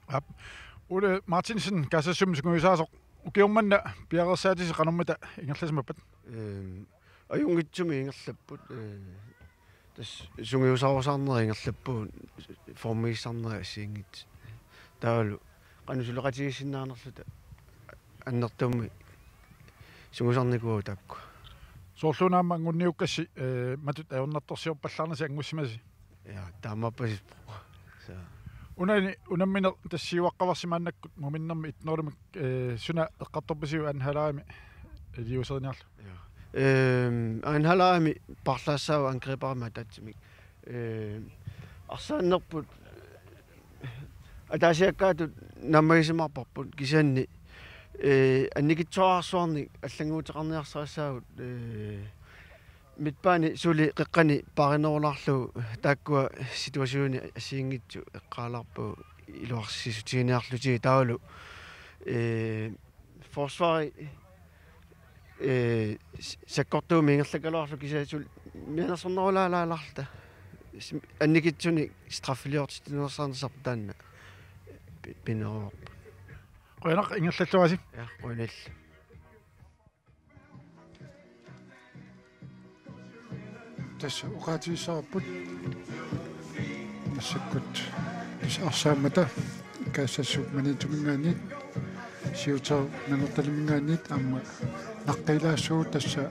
Ap. Ole Martinsen kassasumsunguisaasoq ukiormanna piaqersaatisi qanormata ingerlasmappat. Ajungitsumi ingerlapput tas sungiusarusarneri ingerlappuun formiissarneri assiingit taalu qanusuleqatigissinnaarnerluta аннертумми сугусарникуу таакку Soorluunaamma ngunniukkassi matut ajornartorsiorpallarnasi angmussimaси. ja taamappasis sa Unamminer tassiuaqqavarsimaannakkut muminnermi itnoorumik suna eqqartorpisiu anhalaami iliuserniarlu. an halaami parlaassaawa angriparma taatsimik arsaannerput атаасиаккаатут наммагисимарпарпут кисаанни анникитсоарсуарни аллангуутеқарниарсарассаагут митпаани сули қеққани паринеруларлу тааккуа ситуасиуни ассиингитсу эққааларпу илуарсисутигиниарлути таалу форсвари саккортууми ингерлакалуарлу кисаасул мианерсорнерулаалааларта анникитсуни страффилиортитинерсаарнасарпу таанна пинероо Qoyanaq ingerlalluasi. ja qoinall tässä uqaatiissaarput нассаккут арсаамата каассассук манитугингаанит сиутаа нанерталимингаанит аама наққилаассуу тасса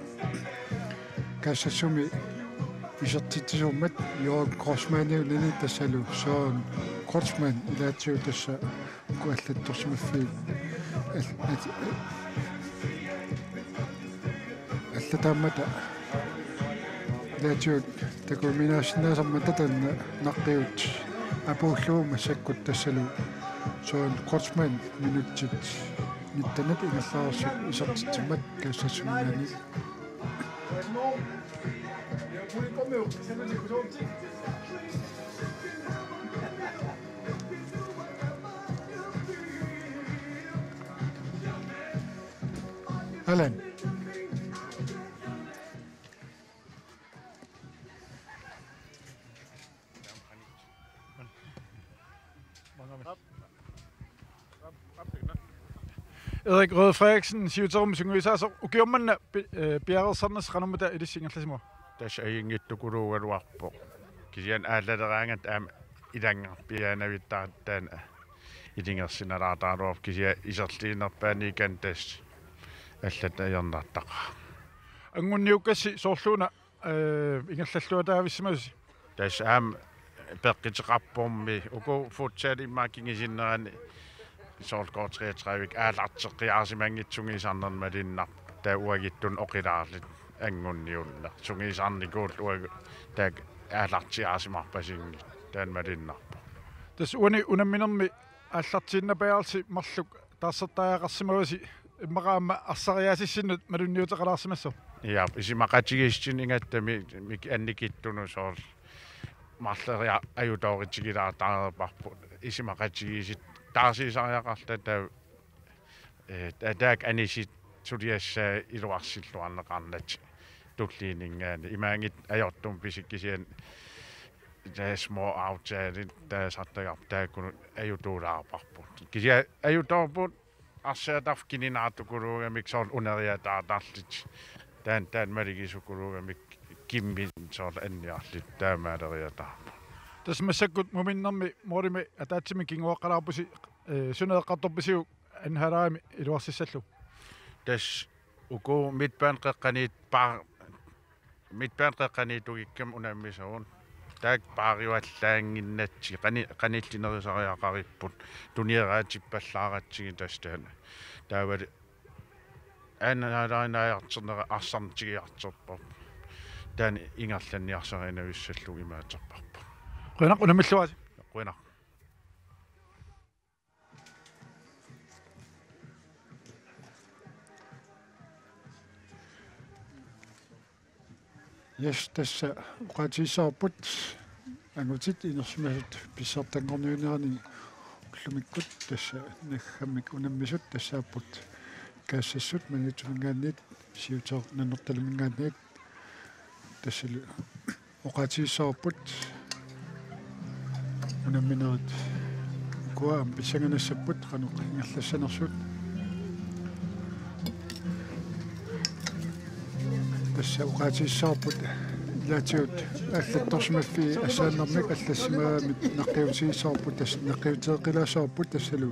каассассуми исертитсууммат Йорг Кросманиу нани тассалу соон Кросман илаатсуу тасса куаллатторсимаффи аллатаамата илаатсуу такуминаасиннаасармата танна наққиут апууллуума саккут тассалу соон Кросман минутсит ниттанат ингерлаарсу исертитсимат каассассунгани Alan. Erik Røde Frederiksen siuterum sunguisaasoq ukiormanna piaqersarnas qanormata ilissingerlasimo. Tas ayingittukuluugaluarpo kisian aallaleraangat aama ilangarpiaanavittaartaana ilingersinalaartaaruarp kisia iserliinerpaani kan tas аллат аярнартаqa Angunniukkassi soorluuna ingerlalluataavissимаси. tas aam peqqiteqarpormi uku futsaalimaakingisinnерани soorlkoortriatravik aalarteqqiaarsimangitsungiisarnermalinnar taa uagittun oqilaarlit angunniulla sungiisarnikuul uagu taak aalartiaasimarpasingit taanmalinnarpo Tas unamminermi аллартииннапаярси марлук таассертаақарсимаваси иммақаама арсариаасиссиннут малунниутеқалаарсимассо. Ja, isimaqatigistin ingattami mik annikittuну soor mарлериа аюутаоритигилаартаарерпарпу isimaqatigisit taarsiisariaqarta taa taak anisит сулиассаа илуарсиллуарнеқарнат туллиинингаани имаангит ajortum писиккисиан små aftaler таасартагар тааккуну аюутуулаарпарпут кися аюутаорпут арсаатарфкининартукулуугамик соорл унериатаартарлит таан малигисукулуугамик кимми соорл анниарлит таамаалериатаарпу Tas massakut muminnermi moorimi ataatimi kinguaqqalаарpusi suneeqqartorpisiu anhalaami iluarsissallu. тас уку митпаанқеққаниит паа митпаанқеққаниитугиккам унааммисагун таак паариуаллаангиннатси қаниллинерисариақариппут туниераатиппаллааратсиги тастаана таавали анаалаанаяртернера арсарнтигиартерпар таани ингерланниарсаринависсаллу имаатерпарпа Qoyanaq unamilluasi. қуина Yes, tässä uqaatiissaarput angutit inersimasut pissartangorniunerani ullumikkut tässä naggammik unammisut tassaapput kaassasut manitumingaanniit siuter nannertalimingaanniit tassalu uqaatiissaarput unamminerit kuam pisanganassapput qanu ingerlassanersut tassa uqaatiissarput ilaatiut аллатторсимаффи ассааннармик аллассимаамит наққиутииссарпут тас наққиутеэқилаасарпут тассалу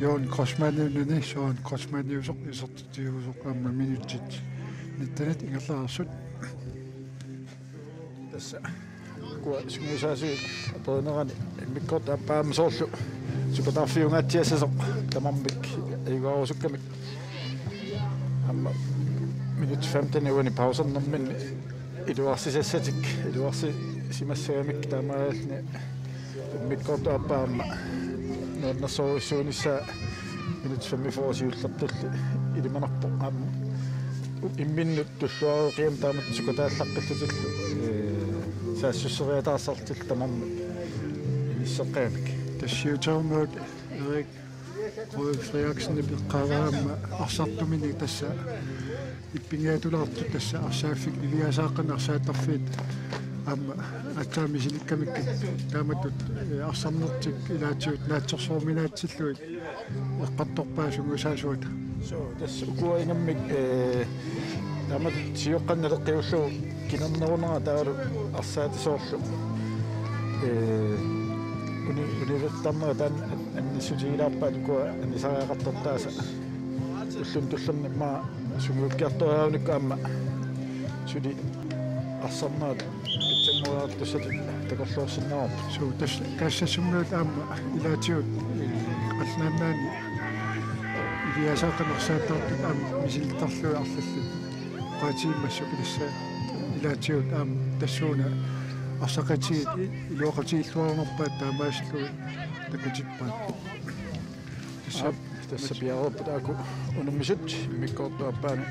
Johan Crossman-nani Johan Crossman-юсоқ исертитиусоқ аама минутит ниттанат ингерлааrsut тасса куа сумисааси апоонерани миккорт аппаама соорлу супатарфиунгаатсиассасоқ тамармик игоорусуккамик амма минут 15 уани паусернэрмин илуарсисассатик илуарси симассаамик таамаални миккорт аппаама нэрнэрсоруссуунissaa минут 45 сиуллертулли илиманарпо аама имминнут туллуаруқиам таамат сукатааллаққиллутиллу саассуссериатаарсартил тамарми иссеққаамик тассиутаумаут эрик Фриаксен пеққараама арсартумини тасса иппингиатулаарту тасса арсааффик илиасааққан арсаатарфиит аама атаамисиниккамик тааматут арсарнертик илаатиут наатсорсууминаатсиллуит эққарторпаасунгусаасуат so тасса укуаингаммик таамат сиоққанналеққиуллу кинернерунера таалу арсаатисоорлу университамма таан аннисутигилаарпаат куа аннисариақартортааса уллун туллерни ма сунгуккиарториарникку аама сули арсарнаат питсангуаартуссати такорлуорсиннаарп so тас кассасумнуут аама илаатиут қаллааннаани илиасааққанерсаатаартут аама мисилтарлуи арлаллу qaatiimmassu ilassa ilaatiut aam tassuna arsaqatiit iluoqatiilluarnerpaat taamaaslui takutippaat тасса пиаруппут ааку унуммисут миккоортуаппаани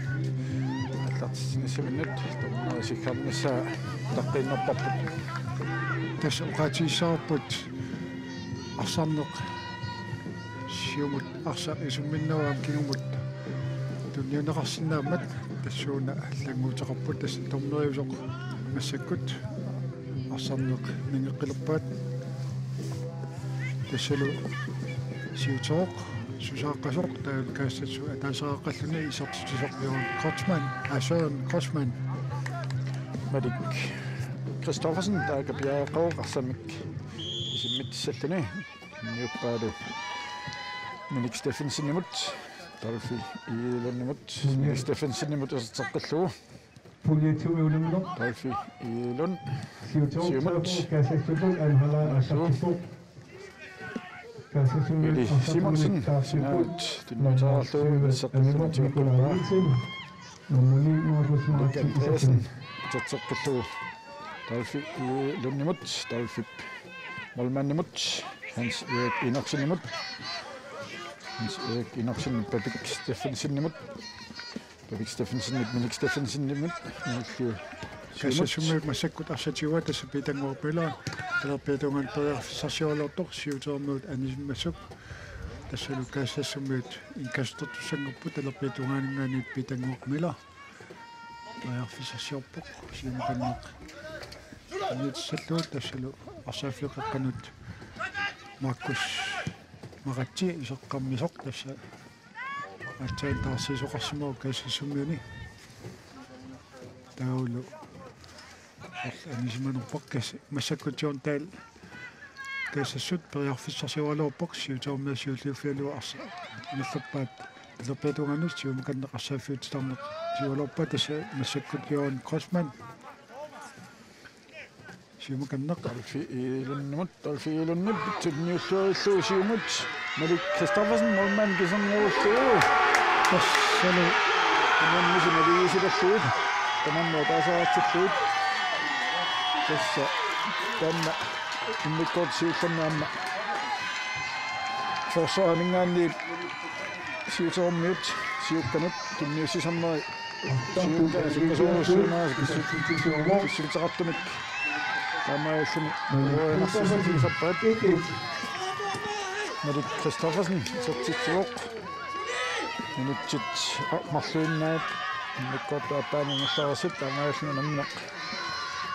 аллартиссинисsamиннут томнаасиккарнissaa таққиннерпарпут тасса qaatiissarput арсарнеқ сиумут арса исумминнаваам кингумут тунниунеқарсинаамат тассууна аллангуутеқарпут тасса торнериусоқ массаккут арсарнеқ нингеққилерпаат тассалу сиутеоқ сусааққасоқ таалкаассатсу атаасааққаллуни исертитисоқ Johan Crossman Madik Kristoffersen taakappiaaqaruq arsamik isimmitsalluni niuppaadu Minik Steffensenimut tarfi iilunimut Minik Steffensenimut userteqqallugu tarfi iilun siumut Eli Simonsen sinaut tinnuutaarlu seqqallugu Andreasen userteqqallugu tarfi iilunimut tarfip Molmannimut Hans Erik Inersenimut Hans Erik Inersen Pepik Steffensenimut Pepik Steffensenimut Minik Steffensenimut kassasummiut massakkut arsatiua tassa pitanguarpila talerpiatungan periarfissarsiorlortoq siuteermuut anisimmassuk tassalu kassasummiut inkastortussanguppu talerpiatungaaninggaaniit pitanguarmila periarfissarsiorpoq siumuqanneq anitsalluut tassalu arsaaffiqeqqanut Markus Maratsi iseqqammisoq tassa atsain taarsisoqarsimoo kassasummiuni taulu анисиманерпаккас массаккутион таал кассассут периарфиссарсиуалууппак сиутаумиассиуллиуффиалуа арса наллаппаат лерпетунганус сиумаканнеқарсааффиутитарнеқ сиуалууппа тасса массаккутион Crossman сиумаканнеқ Alfiilunimut alfiilunniп тунниуллуиллуу сиумут Malik Kristoffersen Molman кисернеруллуу тассалу наммисиналиисилерлуут таманнуутаасаартиллуут тасса тамма иммиккортсиуллернаамма форсоамингаанни сиутермиут сиукканут тунниуссисарнери сиуккасуурусsuunаас киссутеқартумик тамааллуни уанарсисаппаат Malik Kristoffersen сертитсуоқ минутсит марлуиннаат иммиккортуаппаанинерлаарсит тамааллуни намнеқ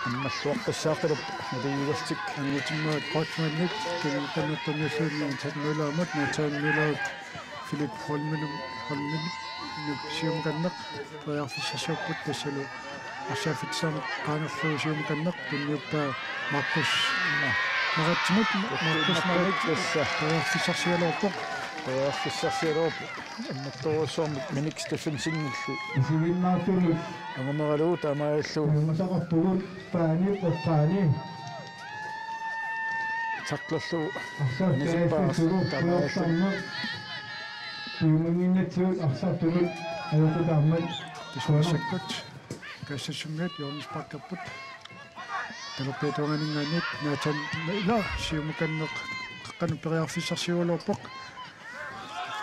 аммаллуаққиссаақилуп надигигастик аннатиммаат qotmannik кинуқаннаттамиуллуунни татмулаамут натаанмулаут Филипп Холминум сиумканнеқ приарфиссасууппут тассалу ассаафитсаанеқ qaanерлуу сиумканнеқ тунниуппаа Маркус маратсимут Маркус тасса приарфиссарсиалууппоқ приарфиссарсиалууппу амматтуруссуармик Миник Стефенсинниллу Исивиннаатулу амамералуу таамааллу масақартулут паани паани тақлерлу арсаатаасулу таамааллу тимуниннатсуут арсаатулут алакутааммат тисуасаккут кассассуммиат юорниспаккаппут талоппеетуанганингааниит наатан ила сиумуканнеқ қаққану периарфиссарсиулууппоқ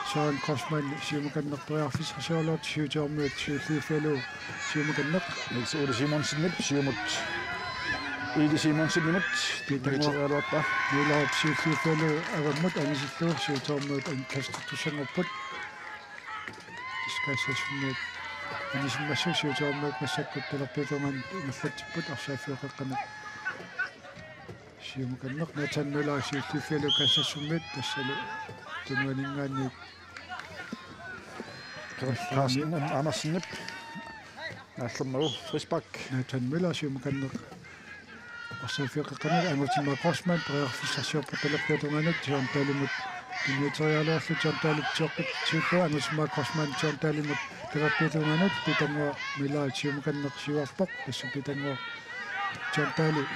Sean Cosman сиумуканнеқ периарфиссарсиулуут сиутиормуут сиуллиуффалу сиумуканнеқ Niels Ole Simonsen сиумут Иди Simonsen питагориалуарта нилаат сиуллиуффалу агаммут анисиллуу сиутиормуут анкастуссангаппут искассассуммиат анисиммассуу сиутиормуут массаккут талерпеетунган наллатсиппут арсааффиоқаққанак сиумуканнеқ натаннулаа сиуллиуффалу кассассуммиат тассалу тунуанингаанниит Carsten Andersen нааллернагу Фрисбак натаннулаа сиумуканнеқ арсааффиоқаққанак ангутимма Косман приарфиссарсиорпут талерпеетунганат сиорталимут Димитриалерлу чорталитсиорпут сиуллуа ангутимма Косман чорталимут талерпеетунганат питангуа милаа сиумуканнеқ сиуарпоқ тассу питангуа чортали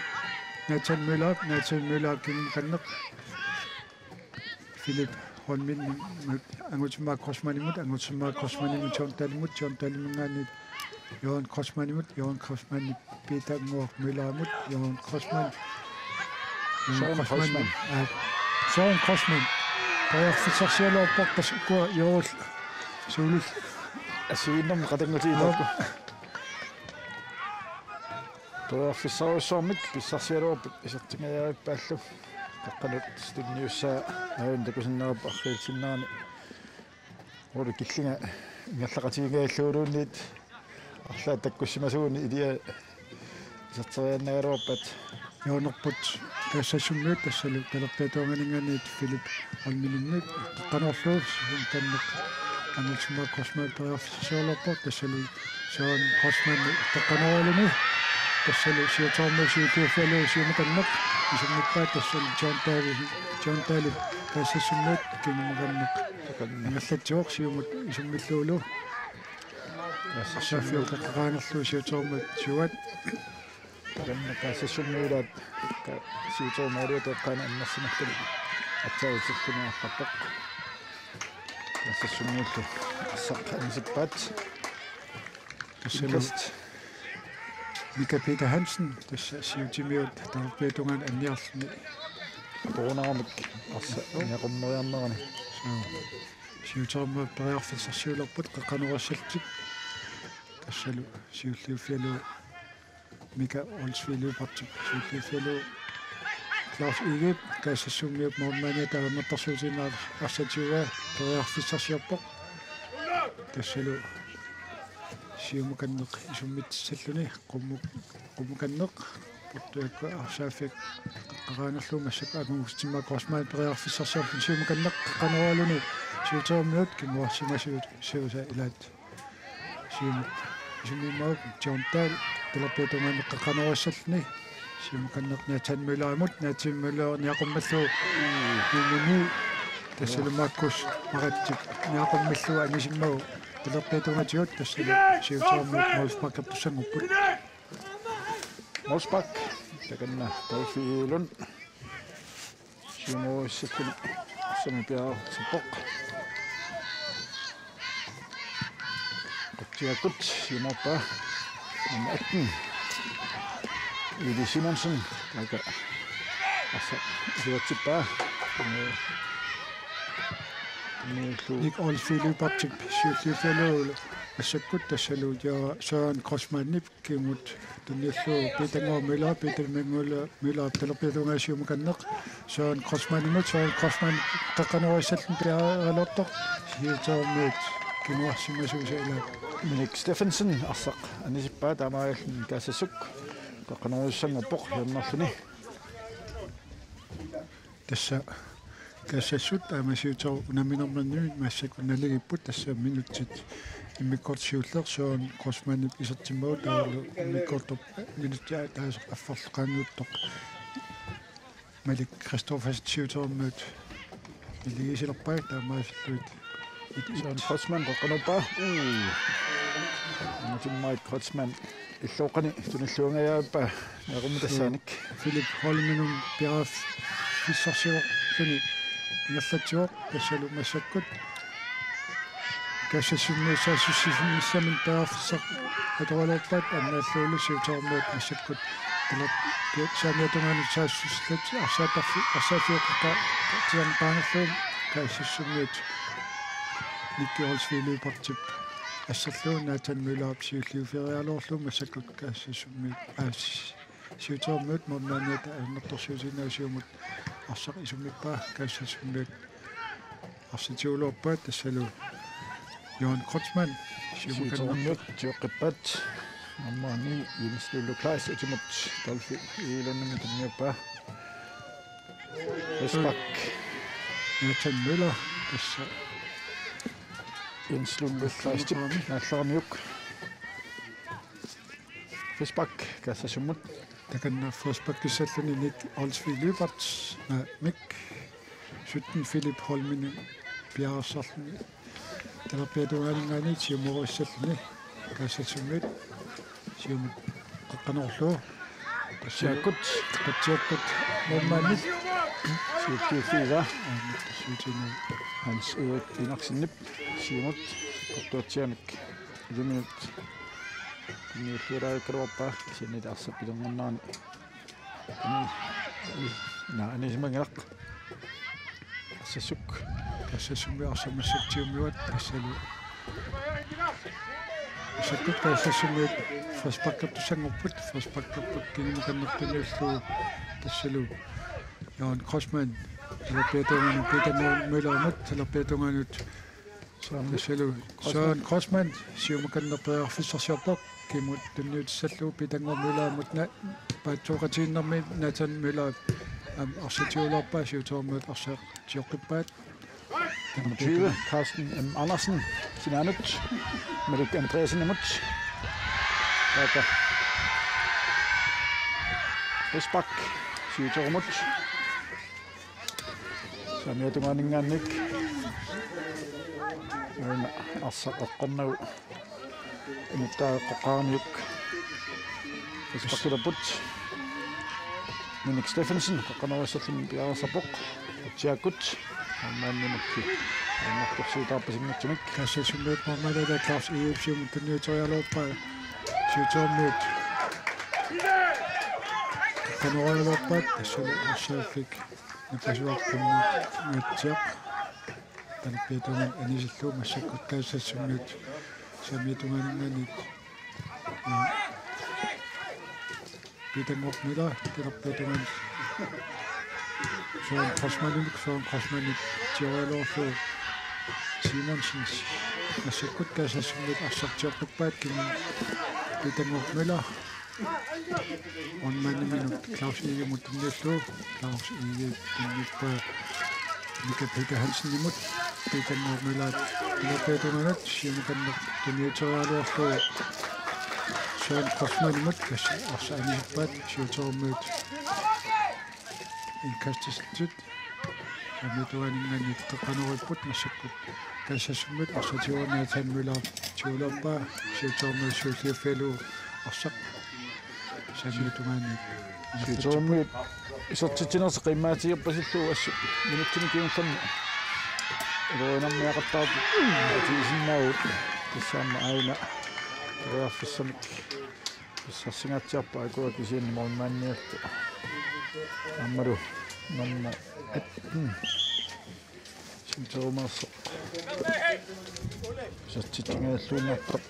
натаннулаа кинуканнеқ Филипп Холмин ангутимма Косманимут чорталимунгаанит Johan Cosman питангуа милаамут Johan Cosman Sean Cosman приарфиссарсиалууппоқ тассуккуа юул суулил асуиннам qatangutiilaakku приарфиссаруссуармик писсарсиалууппут исертингаяавиппааллу qaqqanut студниуссаа аавин такусиннераппа арфиилсиннаани оли киллинга ингерлaqatigigaаллуулуунниит арлаа таккуссимасууни илиа исертерианнагалуарпат юунерпут кассассуммиут тассалу талерпеетуанганингааниит Филипп Холмининник qaqqanorluus таннеқ ангутимма Косман приарфиссариалууппоқ тассалу Sean Cosman таqqanorалуни тассалу сиутаамму сиутиуффалу сиумаканнеқ исуммиппаат тассалу John Daly кассассуммиут кинумаканнеқ наллатсуоқ сиумут исуммиллуулу Сафиоқаққаанерлуу сиутааммут суат кассассуммиулаат сиутаамаалуутеққаана аннерсимахтали атсаутиллуниарпаппоқ кассассуммиуллу ассаққанисиппаат тассалу Mika Peter Hansen тасса сиутимиут талерпеетунгаан анниарлни боонаармик арса неқуммериарнерани сиутааммут периарфиссарсиулерпут қаққанеруассалтик тассалу сиуллиуффиалу Mika Olsvillupартик сиуллиуффиалу Klaus Igep кассассуммиут морманиа тааматтарсуутинаа арсатиуа периарфиссарсиарпоқ тассалу сиумуканнеқ исуммитсаллуни qummukanneq портуакка арсааффик qaqqaraanерлуу массак агуустимма Косман периарфиссарсиарпун сиумуканнеқ qaqqaneraaluni сиутаамиут кимуарсимасуут сиуса илаат сиумут исуммимаак John Daly талерпеетунгаанеқ qaqqaneruassalluni сиумуканнеқ наатиммулаа ниақуммаллуу юмуни тассалу Маркус маратсик ниақуммаллуу анисиммау талерпеетунгатиут тассалу сиутаамиут Молспаккаптуссангуппут Молспак таканна тауфиилун симуиссаккун самипиаа сиппоқ quttiakut simorpa atten Иди Симонсен така аса животиппаа Ник Olsvillupартик сиуллиуффалуу ассаккут тассалу яа Sean Cosman кимут тунниаллуу питангоо мила талерпеетунгаасиумаканнеқ Sean Cosman qaqqaneruassallun пиаралуартоқ сиутааммиут кинуарсимасуусаилаа Миник Стефенсен арсақ анисиппаа таамаагаллун каассасук qaqanuissangappoq yannarluni тасса кассассут амасиутер унаминернаннуит массак налигиппут тасса минутсит иммиккортсиуллерсуун косманип исертиммау таалу иммиккортоп минутсаа таас аффарлеқаангуттоқ малик кристоферсиутермут илигисилерпаа таамаасиллуит Søren Kreutzmann qaqanupaa Martin Kreutzmann иллооqani tunilluungayaappa nequmutassaanik Philip Holminum piaf fissarsior tuni нерлатсиоқ тассалу массаккут кассассуммиссаассуссисуммиссамин пааффисақ аторалерпат аннааллуулу сиутермуут массаккут талап саамиатунгаани саассуслат арсаатарфи арсаафиоққа тиан паанерлуун кассассуммиут никкиорсвилуупартип ассерлуун наатан мулаап сиуллиуфериалоорлу массаккут кассассуммиут сиутермуут морнааниата аннерторсуусинаасиумут арсақ исуммиппаа кассассуммиут арситиулуорпаат тассалу Johan Kreutzmann Siutermut tiuqqippat ammaani Jens Klaas etimut talfi iilannami tunniuppa Resbak Nathan Müller tassa Jens Klaas tip naallarniuk Resbak kassasumut takanna Forsbak kissalluni Nick Olsvig-Lübert Mick Sytten Philip Holminen Bjergsarluni Terapeutualingaani siumuruissalluni kaassasummiit siumut qaqqanorluu tassiakkut qatsiakkut normaalni siuttiufiga suutinu Hans Erik Inarsinnip siumut qattuatsiamik 1 minut niulluraikkaruarpa sinilaarsapilungernaani naanisimangaq assasuk kaassasummi arsamassatsiumiuat tassalu sakkut kaassasummiut Forsbakkertusangorput Forsbakkerput kingimukannertunuulluu tassalu Johan Kreutzmann Terapeutualingaani Peter Møllermut Terapeutualingaanut tassalu Søren Kreutzmann siumukannerpearfissarsiortoq kimut tunniutissalluu pitangormulaamut na paatsuuqatiinnermi Nathan Müller arsitiulerpaa siutermuut arsaaqtioqqippaat 20 Carsten M. Andersen sinanut Malik Andreasen imut Raka Resbak siutermut Samiatumaningaannik arsaqqaqqarnagu inuttaaqaqqaarniuk Resbakilaput Minik Steffensen qaqqanuissallun piarasarpoq tiakkut аммааннимакки аммартэрсуутаарпасингатсумик kaassasummiut normaalala Claus Egebsiumut tunniutorialuorpaa siutermuut qaqqanoralorpaat tassalu arsaafik напасуарпумма матсиақ танаппиатунан анисиллуу массаккут каассассуммиут самиатунгаанингаанит питангорнила танаппиатунан Søren Kreutzmann tioralorlu Simonsens massakut kaassassummit arsartiorpuppaat kimin pitangornila onmanniminut Claus Egemut tunniulluu Claus Ege tunnippaa Mika Peter Hansen imut pitangornilaat tinappiatunganat siumukanner tunniuterialuorlu Søren Kreutzmann imut arsaaniippaat siuterummuut inkastislut amituaningaanit qaqqanurupput massakkut kaassassummut arsatiuarnaatan Müller tiulerpaa siuterummuut suulliuffialu arsaq samiutungaanit siuterummuut isortitinerse qimmaatigerpasilluu assu minuttini kiunllerni eluinarmiaqattaarpu atiisinnaagut tissaamma aina rearfissamik issarsingaatiarpa akua kisiinni mormaanniallu аммару номмо синтерумаарсо саттитингааллуунартоқ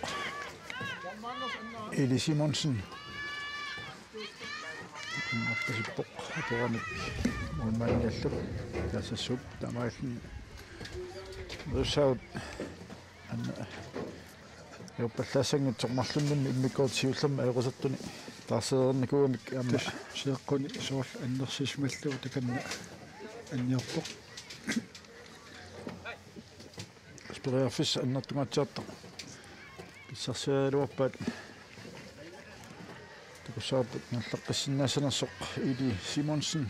Eli Simonsen аммартасиппоқ атораник молманиаллу таасассуп тамааллни русаут анна Юппаллаассангитсормарлуннми иммикуутсиуллерма аёқусаттуни таарсеерникуамик аама сеэккуни суул аннерсисмаллуу таканна анниарпоқ спириарфис аннартунгатсаартақ писсарсиалуарпаат такусаапут наллаққиссиннаасанерсоқ Или Симонсен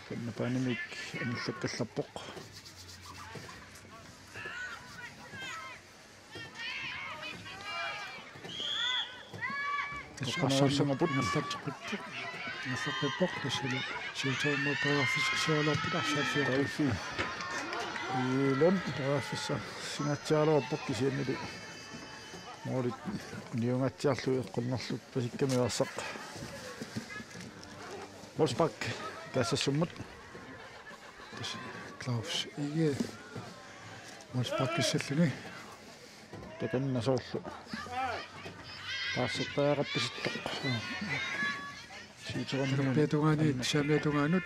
каннапаанимик аниллаккалларпоқ Ашарсангапут наллатеққитту наллаққиппоқ тассалу сиутаумма параффисерсуалуарпут арсааффиоқи илон тараффисса сингатсаалуарпоқ кисианнили моорит ниунгатсаарлу эққуннарлут пасиккамиуарсақ Wolfsburg кассассуммут Klaus иге Wolfsburg киссаллуни таканна соорлу таассертаагапписиттоқ сиутерамминуни петунгани самиатунгаанут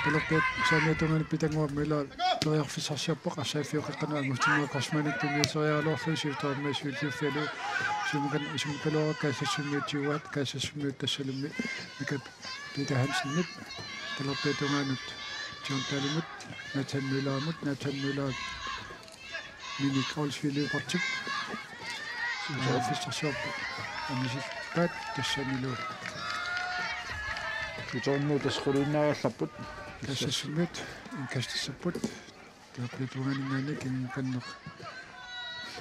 пилоппет самиатунгаани питангуаммила тоярфисарсиаппоқ асааффиоқиққанаа мутинуа косманик тунгиисериалуарлу сиутааммаасуиллиуффалу сумукан кассассуммиутиуат кассассуммиут тассалумми микат Peter Hansen пилоппетунгаанут тиунталимут Nathan Müller мини Кролсвилиупартик сиутаффисарсиаппоқ амисиппаат тассамилу Сиутераммуу тасқулиннаагалларпут тассассуммит инкастассаппут пилоппетунгаанингаани кингуканнеқ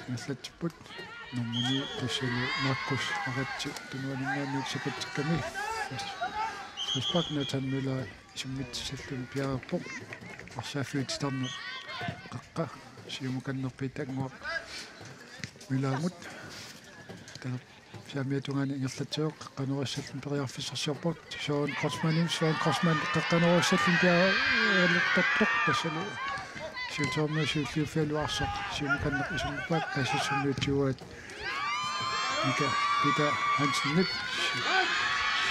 наллатсиппут нормуни тассалу Маркус аратси тунуанингаани сакатсикками Wolfsburg Nathan Müller симмитсаллун пиаарпоқ арсааффиутитарну қаққа сиумуканнерпитангуа милаамут таа самиатунгаани ингерлатсиоқ қанерассаллун периарфиссарсиарпоқ Sean Crossman қаққанерассаллун пиаалуттартоқ тассалу сиутааммаасууллиуффиалуарсақ сиумуканнеқ исумпаак кассассуммиутиуаат мика Peter Hansen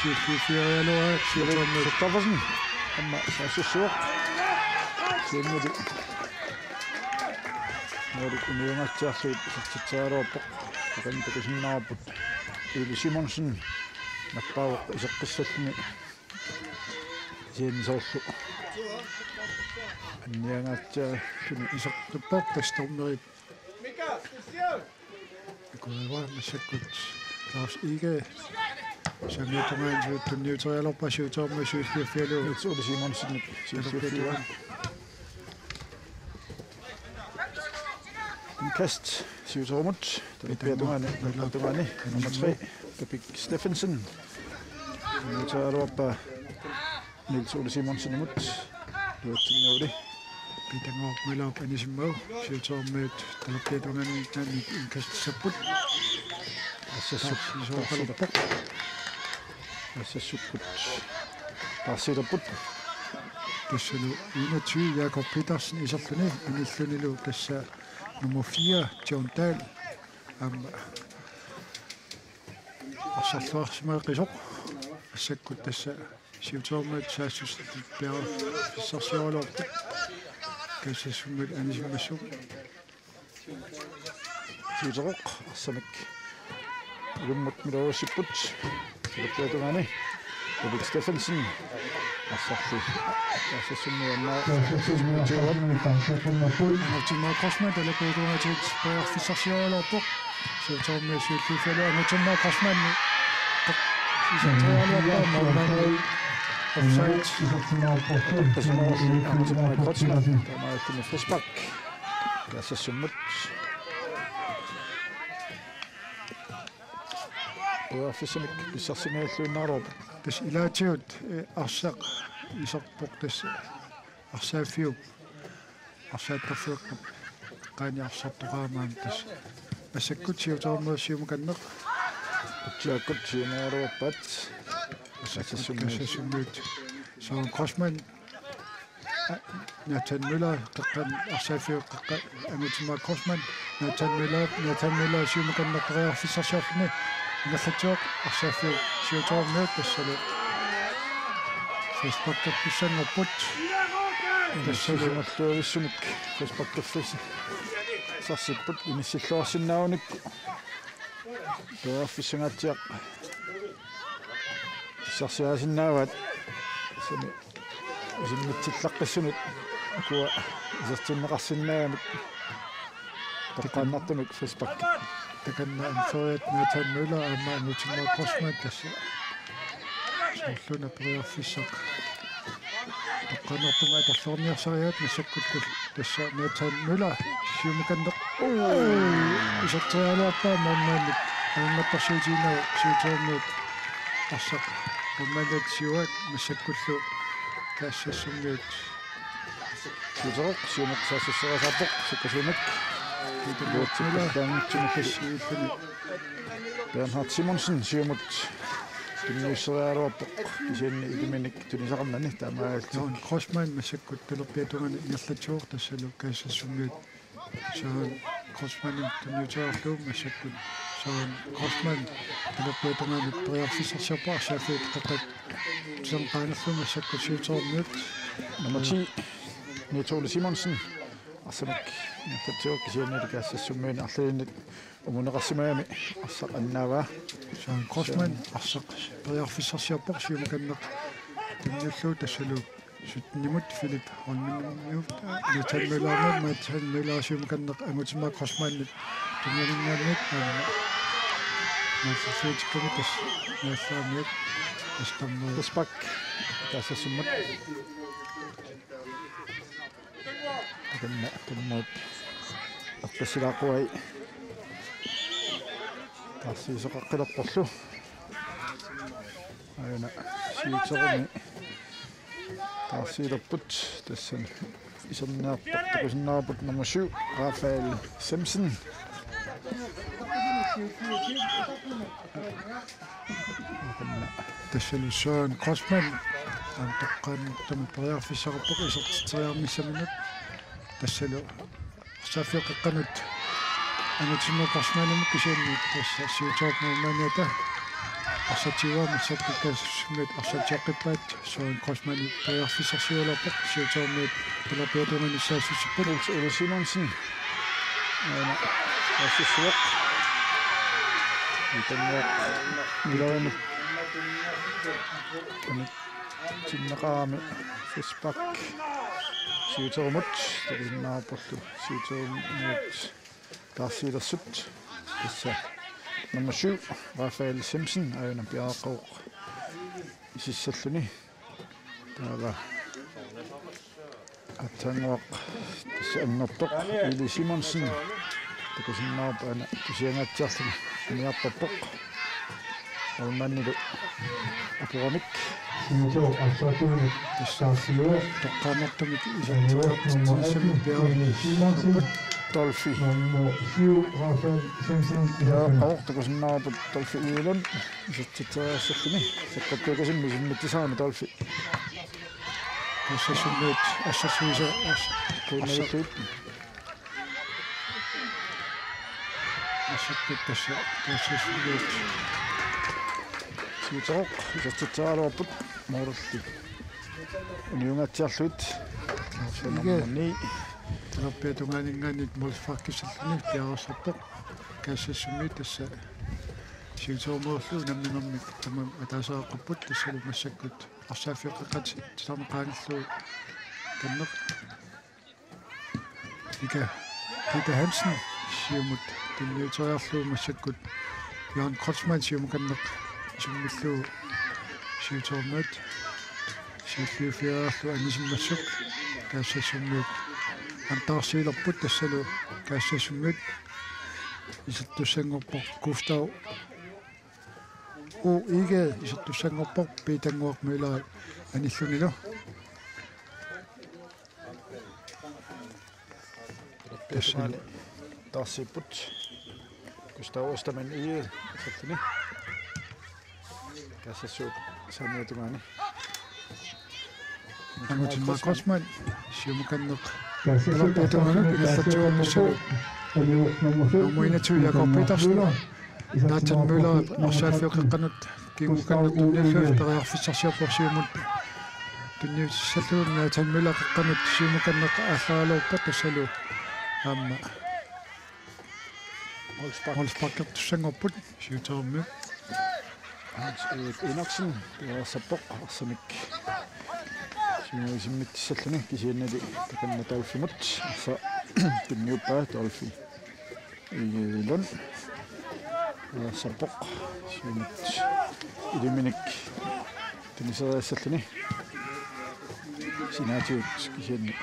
сиутааммаа сиутааммаа amma саасуссуоқ сиумуди моорит униунгатсаарлуит сартитсааруаппоқ такантакусиннаарпут Или Симонсен наппаавоқ исеққиссаллуни сиинсоорлу анниангаатсааллуни исеққиппоқ тастормери куава масаккут Klaus Ige самиатунгаан тунниутериалерпа сиутааммасууллиуффиалу Или Симонсен сиуллиуффиалу Inkast сиутерумут талаппиатунгаани наллатунгаани номер 3 Capik Steffensen нутаарупа Niels Ole Simonsen мут дуатсиннаули питангоо мэлоп анисиммау сиутааммаат талаппиатунгаани инкастассаппут ассассуқалерпоқ ассассуккут тассилерпут тассалу 21 Jakob Petersen исерлуни аниллунилу тасса nummer 4 John Dahl ассарлуарсимаақисоқ ассаккут тасса сиутааммаат саассус пиара фиссарсиоралуарпут кассассуммат анисиммассу сиутероқ ассамак улуммут милоосиппут силаппиатунгаани Capik Steffensen ассарли ассассуммианнаа Nathan Crossman талаппиатунгаатит пиарфиссарсиоралуарпоқ сиутааммаасууллуффалу Nathan Crossman сиутааммаалуарпаа офсайд тамаатуни Wolfsburg кассассуммут пиарфиссамик писсарсинааллуиннааруп тас илаатиут арсақ исерпоқ тас арсааффиуп арсааттарфиуққап қааниарсартоқаамаан тас ассаккут сиутааммаассиумуканнеқ утсиаккут сиунааруаппат ассассуммиут Sean Crossman Nathan Müller қаққан арсааффиуққаққа Nathan Crossman Nathan Müller сиумуканнеққариарфиссарсиарлуни ингерлатсиоқ арсааффиу сиутааммаат тассалу фэспактаппуссангаппут тассалумаллуависсумик фэспактаффис сарсиппут имиссиллуарсиннааник туаффиссангаатиақ сарсиаасиннаават сами усиммитсиллаққиссунут акуа исертиннеқарсиннаагамик таққааннартунук фэспак таканна анфоят Натан Мюллер аама нутимма Косман тасса сорлуна приорфиссақ таққааннартума таллорниарсариаат нассаккуллу тасса Натан Мюллер сиумаканнеқ исертиалуаппаа мааннаанник ангаттарсуутинаа сиутааммут тассақ аммалат сиуат нассаккуллу каассассуммиут сиутеқ сиумақсаассассерасарпоқ суккасунак Bernhard Simonsen siumut tunniusserialuarpoq isianni ikiminik tunisaqarnani taamaagaltu John Crossman masakkut tulerpiatungani ngerlatuuq tassalu kaassassumiut John Crossmanin tunniuteerluum masakkut John Crossman tulerpiatungani priorfissersiarpaa saafiit qaqqat tusanqaanerlu masakkut siuteermiut nummer 10 Nietole Simonsen асамак нэттэок кисианниликаассассуммиин арлииннит умунеқарсимаами арсақаннаава John Crossman арсақ приорфисsersiarpoq siumаканнеқ tunniulluu tassalu sutnimut Philip Holminiuf Nathan Møller siumаканнеқ angutimaa Crossmanit tunnialingaanniit нассафиитикками наассаамиат астаммаа таспак таассассуммат Kunmut appasilaquai tassiisoqaqqilorporlu ayuna siuterumi tassiilerput tassan isernaarput taqusinnaarput nummer 7 Rafael Simpson tassalu John Crossman antoqqaannertum priorfisserpoq isertitriarmissaminut tassalu saafiqeqqanut angutimaa Crossmanimuk kisianniit tassa siuteormuumaaniata arsatiuaami sakkakkaassummit arsatiaqqippaat John Crossmani priorfissersiulerpoq siuteormiit tulerpiatungani saassussippat Ole Simonsen ayuna tassissuaq itannuaq milawani tinneqaami Fispak siuterumut taqusinnaarporlu siuterumut taassiilersut tassa nummer 7 Rafael Simpson ayuna piaqaqoq isissalluni taava attanguaq tassa annertoq Eli Simonsen taqusinnaarpaana kisiangaatiarluni aniarparpoq almannilu apuramik Siuteoq arsaatuunit tassaassiua toqqaanertumik isertiartissammi Simonsen Dolfi nummer 7 Rafael Simpson aortakusinnaarput Dolfi uulun isertiteriassalluni saqqappiukasimmi simmittisaami Dolfi kassassumiut assassuisa kuinnalutuut assakkut tassa kassassumiut siuteroq isertiterialuarput moorulli uniungaatiarluit Ige tulerpiatungaaninggaanit mulfakkisalluni piarasarpoq kassassumiut tassa siuteormuullu nammingermik tamam ataasaaqapput tassalu massakkut арсаафиаққат тисарнеқааниллу каннеқ ика Peter Hansen сиумут тинниутериарлуу массаккут John Crossman сиумуканнеқ суммиллуу сиутормат сиуллиуфиаарлу анисиммассук каассассуммиут антаарсиилерпут тассалу каассассуммиут исертуссангорпоқ Gustav ikke исертуссангорпоқ питангуақ мила аниллунилу тассалу taassiput Gustav Osterman ие сalluni kaassassuut saamiatugaani angutimaa Crossman siumukannеқ Nummer Jakob Petersen Nathan Møller арсаафиоқеққанут кигуканнут тунниаллу периарфиссарсиарпорсиумут тунниуссаллуун Nathan Møller қеққанут сиумуканнеқ ааллаалууппа тассалу аама Rolfsparkertussangorput siutermiut Inaksin sappoq arsamik simuisimmitsalluni kisiannali takanna tauffimut assa tunniuppaa tolfi ilun sappoq siumut iliminik tuniserassalluni sinaatiut kisianni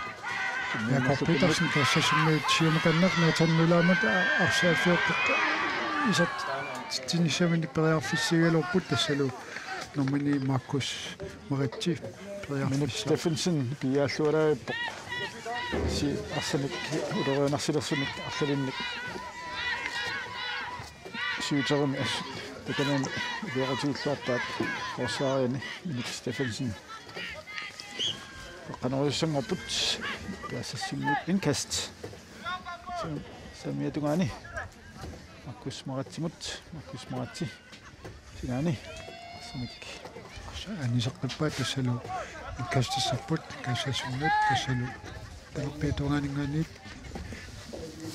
Jakob Petersen kassasummiut siumukannerna tannulaamat arsaafiuqqaq isat tinissamini periarfissigalorput tassalu normani Markus Maritsi Minip Steffensen piaallualaippoq si arsanik uleriunarsilersunik arsalinnik siuterumi assut takanani uliaqatiulluarpaat forsvaariani Minip Steffensen qanaruissangorput piassassimmuut inkast samiatungani Markus Maritsi sinaani arsanik anisaqippaat tassalu inkastissarput kassasummiut tassalu taluppiituunganingaaniit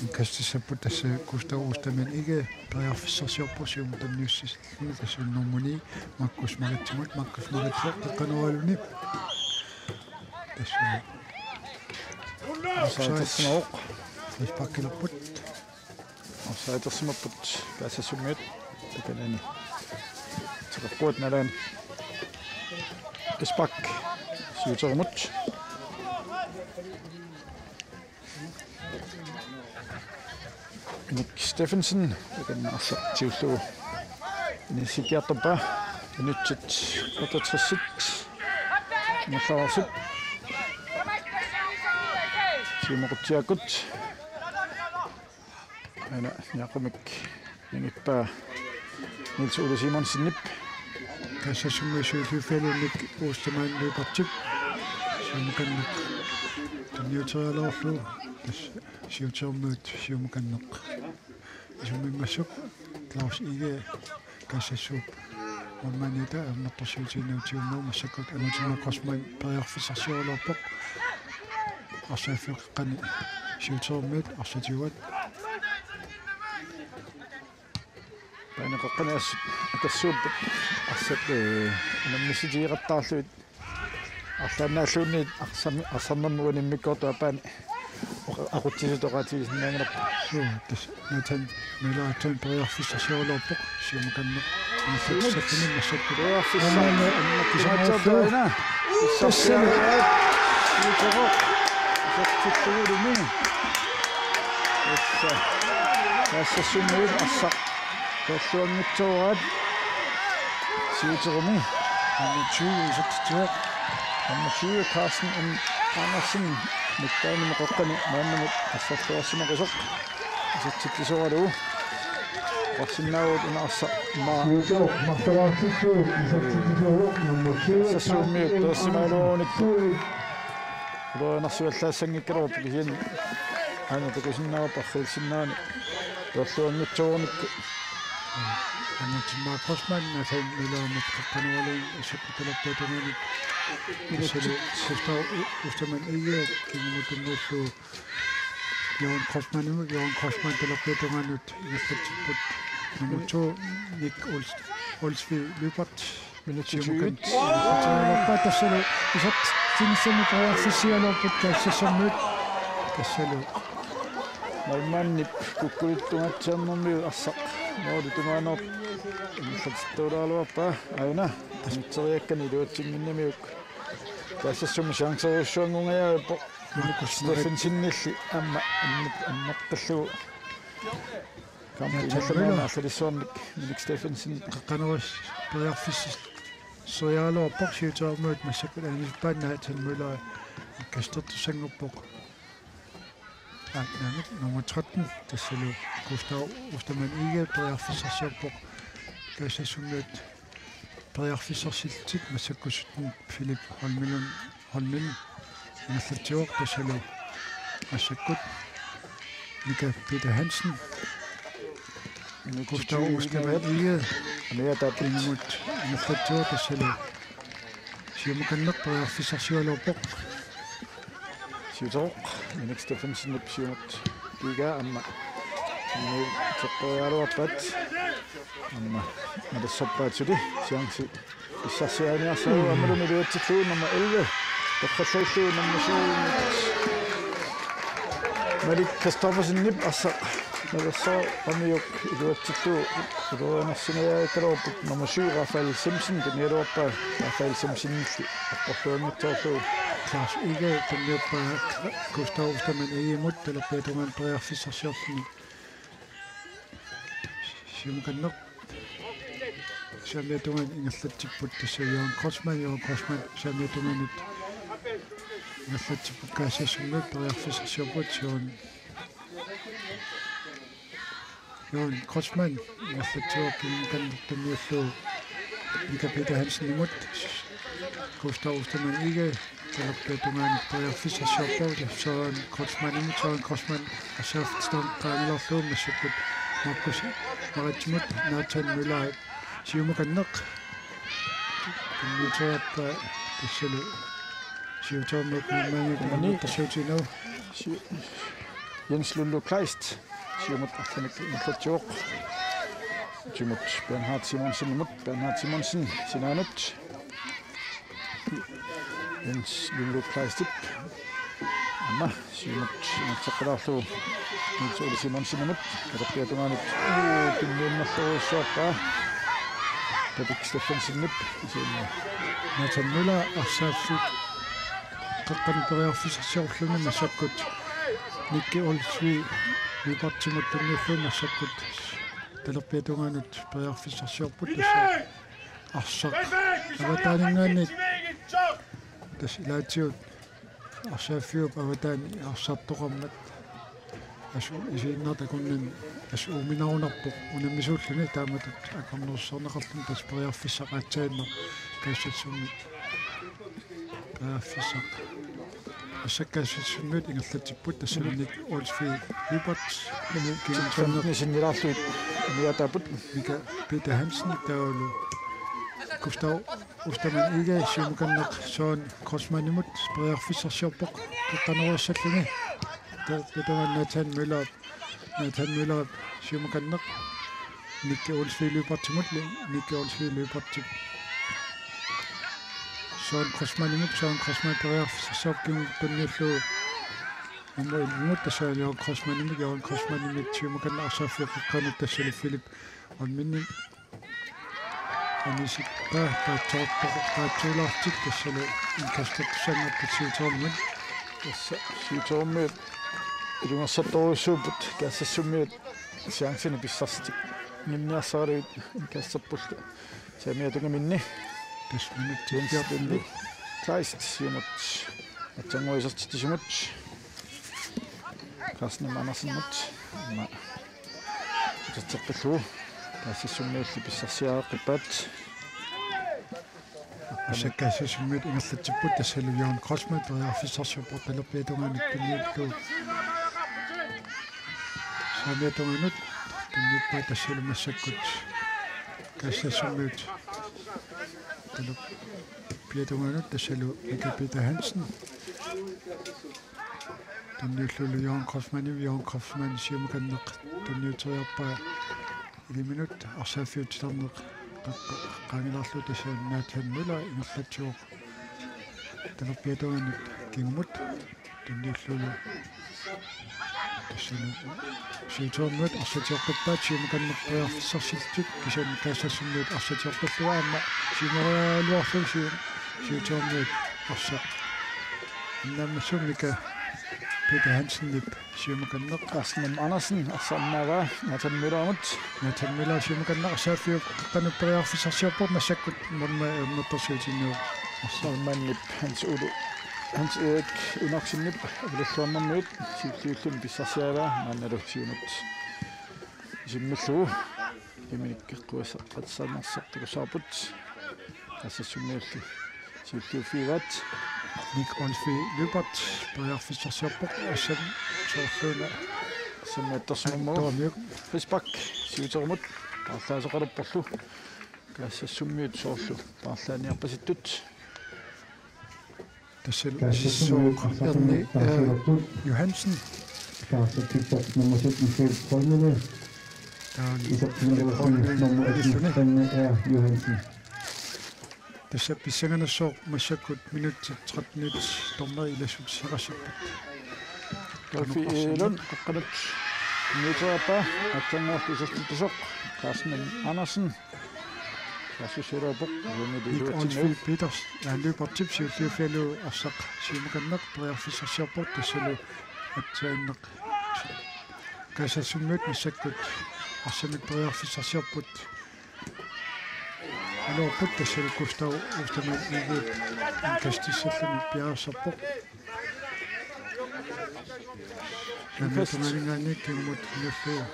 inkastissarput tassa kustaruustaman ige periarfissarsiorpusium tanniussisni tassunnormuni Markus Maritsi teqqanualuni tassalu saatersimaoq Rolfsparkerput saatersimapput piassasummiut takanani teqquut nalaan Ispak siutermut Nick Steffensen takannaarsa tiullugu inisikiartappa inutsit otatrissit маллаарсит симоқутсиакут ана яқумик нингиппаа Nils Ole Simonsen kassasummiisuufiufaluunnik uustamaanniipartip siumukanneq tanniuterialorlu tas siutermuut siumukanneq isumimmassuk Klaus Ige kassassuup mammanita ammertorsiutiinnautiunnuu massakut anutinnaqqasman periarfissarsiorlorpoq arsaaffiqeqqani siutermuut arsatiuat Paina qoqqani akassuuppat arsat anammisitiiqattaarluit арлааннааллуунни арсарнэрмугани иммиккорту апаани aqutsisitoqatigisnaangerap tas natan melaatan periarfissarsiorlorpoq siumukanneq nissatsakkuni massakku periarfissarna annakkisaatsartaina issarsiara iitaqoq isartittuulumi issa taassassummuyut arsa torluangitsuuraat siuterumi isartittuaq Ammachiu Carsten Andersen mittaanimi qoqqani maannamut assartuarsimaqisoq isattikkisoralu qarsinnaavut unaarsa maa sassuummiut tuassimaaluunikku uloonarsuallaassangikkaluup kisian aana takusinnaava parrilsinnaani tualluangitsuurnikku annatimmaa Kosman natan melaamat qaqqanualuun isakkutalappaatungani isali kustau ustaman ige kingutunnuullu Johan Kosman talappaatungannut igassattiput numutsu Nick Olsvi Lypert minutimukan tassalu isat sinissammi periarfissialorput kassassammuut tassalu malmannip kukkulittungatsiarnermiu arsaq noolitumaanor immattuulaaluarpa aina mitteriakkani luutsinginnamiuk kaassassuми chance-uussuangungajaapo Steffensinnilli amma annartallugu kampiinallamaarsalissuarnik Minik Steffensen qaqqanerus periarfissis sojaaloorpoq siutermuut massakut anisippaannaatan mulaa kastertussangorpoq Namit nummer 13 tassalu Gustav Ostermann Ige periarfissarsiorpoq kassasummiut periarfissarsiltit massakkusutten Philip Holmen inallatiuq tassalu massakkut Mika Peter Hansen Gustav Ostermann Ige amiataapinimut inallatiuq tassalu siumukanneq periarfissarsiorlorpoq siuteroq Minik Steffensen siumut kiigaa amma теққояалуарпат амма малассорпаатсули сианси иссарсианиарсаа амалуми луатсиллуу номер 11 тоққаллууллуу номер 7 Малик Кристоферсен асса малассаа амиук луатсиллуу илуанерсинаяакалуарпут номер 7 Рафаэл Симпсон тенеруарпаа Рафаэл Симпсонилли аққорлуангитсоорлуу Klaas Ige теннеуппа Густавстаман иимут талаппаатунган периарфиссарсиорлуни сиумканнеқ шамиатунган ингерлатсиппут тассаёон Кросман шамиатунганут ингерлатсиппут каассассуммут периарфиссарсиорпут сиун Johan Krosman ингерлатсиорпин каннертамиуллуу Мика Петер Хансен имут Густавстаман Ige талаппаатунгаан периарфиссарсиорпут Johan Krosman асаафтстон qaanilorluum массаппут Markus Maritmut Nathan Müller сиумаканнеқ тиммутааппа тассалу сиутааммут маммаги тассаутинау Jens Lullo Kleist сиумут арланик инлатсуоқ тимут Bernhard Simonsen синаанут Jens Lullo Kleist амма сиумут инлатсаққалаарлуу Нитсули Симонсинамут катаппиатунгаанут тиммииннерлуусуарпаа Патрик Стефенсеннип сима Nathan Müller арсааффут қаққанпериарфиссарсиорлуни массаккут Никки Олсви випартимут тунниуллуун массаккут талерпиатунгаанут периарфиссарсиорпут тасса арсақ аватаанингаанит тас илаатиут арсааффиуп аватаани арсаартоқармат асу исииннарта куннан асу уминаунарпоқ унаммисууллуни тааматут акорнерсорнеқарлун тас периарфиссақаатсаиннер каассатсумми периарфиссақ ассаккаассатсуммиут ингерлатсиппут тассалуник олсфи випарт нисиннилаарлуут миатаапут Мика Петер Хансен таалу Густав Ige сиумаканнеқ соон Кросманимут периарфиссарсиорпоқ қаққанеруассаллуни Betongan Nathan Müller сиумаканнеқ Никки Олсфи Люпартип соон Кросман периарфиссарсиорпкин тунниуллуу аммаилмут тассаалиор Кросманимит сиумаканнеқ арсааффиу қаққанут тассали Филип амминни анисиппа таатсуулаартик тассалу инкастаттусангаттут сиутоормут тасса сиутоормут илунгерсатторуссуупут каассассуммиут сиансини писсарстик нинниарсаалуит каассаппулла самиатунгаминни тасминут Kleist сиумут атсангуисертитисумут Карстен Манасенмут ма таттеққиллуу каассассуммиулли писсарсиааққиппаат асаккаассасуммит ингерлатсиппут тассалу Johan Krosman периарфиссарсиорпоқ талерпиатунгаанут тунниуллуу самиатунганут тунниппа тассалу массаккут каассассуммиут талерпиатунгаанут тассалу Мика Петер Хансен тунниуллулу Johan Krosman сиумаканнеқ тунниутериарпаа 1 минут арсааффиутиларнеқ qaanilарлу тассаа Nathan Müller ингерлатсуоқ талерпиатунгаанут кингумут тунниуллулу тассалу сиутоормут арсатиорпаппаат сиумаканнеқ периарфиссарсилтут кисан каассассуммиут арсатиорпаллуа аама симериалуарлу сиутоормут арса наммасуммика Peter Hansen lip сиумаканнеқ Carsten Andersen арсааммаага Nathan Müller сиумаканнеқ арсааффиу қаққануппериарфиссарсиорпоқ массаккут морма умматторсуутиннуу арсааммааннип Hans Erik Unaksinniп авлаллуарнэрмиут сиуллиуллун писсарсиаваа маанналу сиунут исиммиллуу иминиккеққуассаққатсаанерсартикусаарпут ассассуммиулли сиуллиуффииваат Ник Олсфи Люпарт периарфиссарсиорпоқ ассан соорлууна самматтарсуммуу Фисбак сиутермут парлаасеқалуппорлу каассассуммиут соорлу парлааниарпаситтут тассал иссууқ ерни Johansen kaarsatiktat nummer 17 Philip Holmene isappinerussun nummer 11 Sanne R. Johansen tässä pissangana soq massakut minutti 13 torna ilasut saqassappat Kalfiilun qaqqanut Nytorpa atsanguartisartutisoq Carsten Andersen Kassusiruapoq Onsfield Peters løbertip siulluufialu arsaq siumakanneq priarfissarsiarport tassalu atsainneq kasassummuut massakkut arsamik priarfissarsiarput алорпут тассалу кустау устамат игут кастиссаллани пиарсарпоқ каматумалингаанник киммут нуллуу